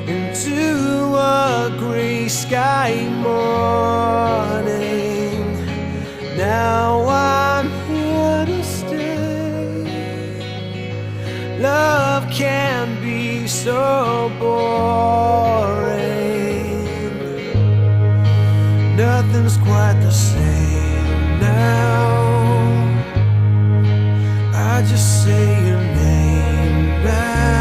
into a gray sky morning. Now I'm here to stay. Love can be so boring.